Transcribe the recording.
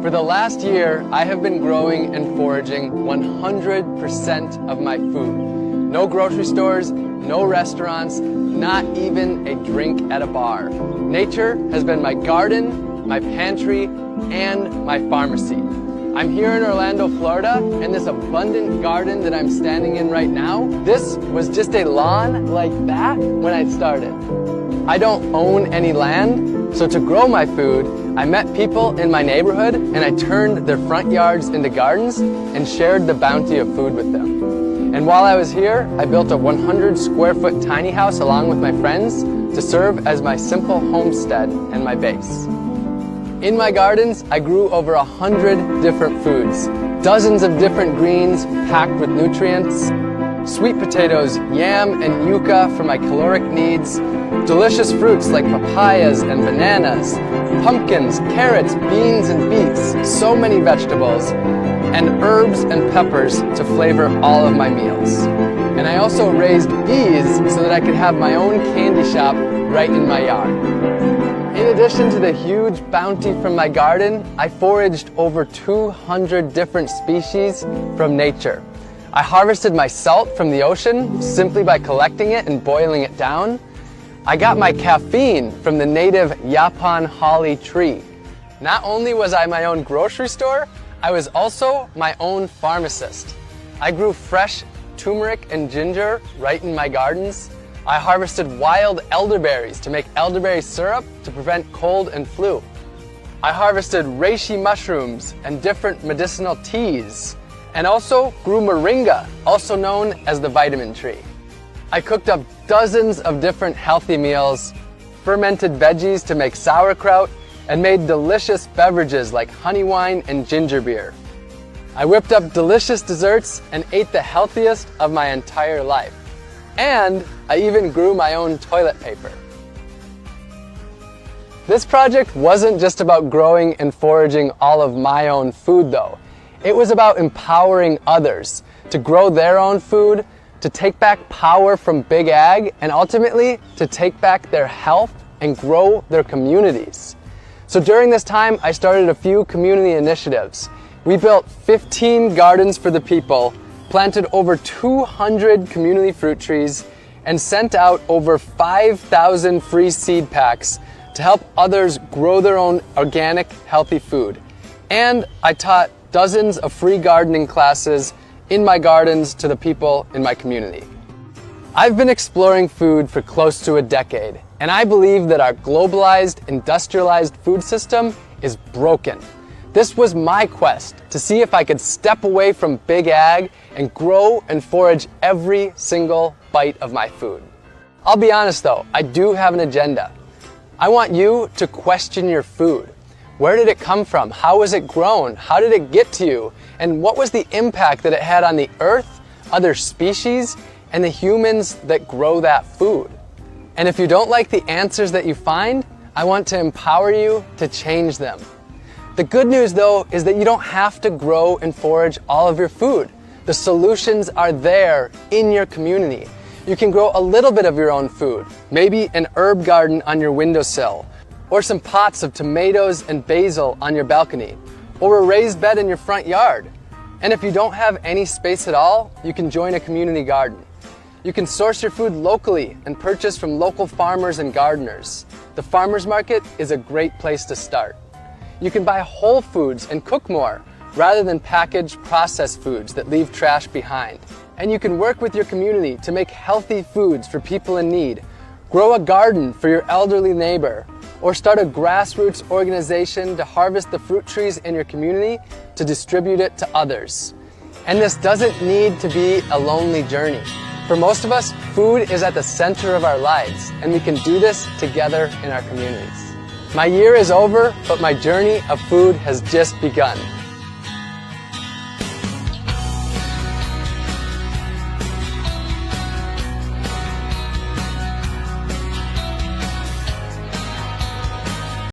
For the last year, I have been growing and foraging 100% of my food. No grocery stores, no restaurants, not even a drink at a bar. Nature has been my garden, my pantry, and my pharmacy. I'm here in Orlando, Florida, and this abundant garden that I'm standing in right now, this was just a lawn like that when I started. I don't own any land, so to grow my food, I met people in my neighborhood and I turned their front yards into gardens and shared the bounty of food with them. And while I was here, I built a 100 square foot tiny house along with my friends to serve as my simple homestead and my base. In my gardens, I grew over 100 different foods, dozens of different greens packed with nutrients, sweet potatoes, yam, and yucca for my caloric needs, delicious fruits like papayas and bananas, pumpkins, carrots, beans, and beets, so many vegetables, and herbs and peppers to flavor all of my meals. And I also raised bees so that I could have my own candy shop right in my yard. In addition to the huge bounty from my garden, I foraged over 200 different species from nature. I harvested my salt from the ocean simply by collecting it and boiling it down. I got my caffeine from the native Yaupon holly tree. Not only was I my own grocery store, I was also my own pharmacist. I grew fresh turmeric and ginger right in my gardens. I harvested wild elderberries to make elderberry syrup to prevent cold and flu. I harvested reishi mushrooms and different medicinal teas, and also grew moringa, also known as the vitamin tree. I cooked up dozens of different healthy meals, fermented veggies to make sauerkraut, and made delicious beverages like honey wine and ginger beer. I whipped up delicious desserts and ate the healthiest of my entire life. And I even grew my own toilet paper. This project wasn't just about growing and foraging all of my own food though. It was about empowering others to grow their own food, to take back power from big ag, and ultimately to take back their health and grow their communities. So during this time, I started a few community initiatives. We built 15 gardens for the people, planted over 200 community fruit trees, and sent out over 5,000 free seed packs to help others grow their own organic, healthy food. And I taught dozens of free gardening classes in my gardens to the people in my community. I've been exploring food for close to a decade, and I believe that our globalized, industrialized food system is broken. This was my quest to see if I could step away from big ag and grow and forage every single bite of my food. I'll be honest though, I do have an agenda. I want you to question your food. Where did it come from? How was it grown? How did it get to you? And what was the impact that it had on the earth, other species, and the humans that grow that food? And if you don't like the answers that you find, I want to empower you to change them. The good news though is that you don't have to grow and forage all of your food. The solutions are there in your community. You can grow a little bit of your own food, maybe an herb garden on your windowsill, or some pots of tomatoes and basil on your balcony, or a raised bed in your front yard. And if you don't have any space at all, you can join a community garden. You can source your food locally and purchase from local farmers and gardeners. The farmers market is a great place to start. You can buy whole foods and cook more, rather than packaged processed foods that leave trash behind. And you can work with your community to make healthy foods for people in need. Grow a garden for your elderly neighbor, or start a grassroots organization to harvest the fruit trees in your community to distribute it to others. And this doesn't need to be a lonely journey. For most of us, food is at the center of our lives, and we can do this together in our communities. My year is over, but my journey of food has just begun.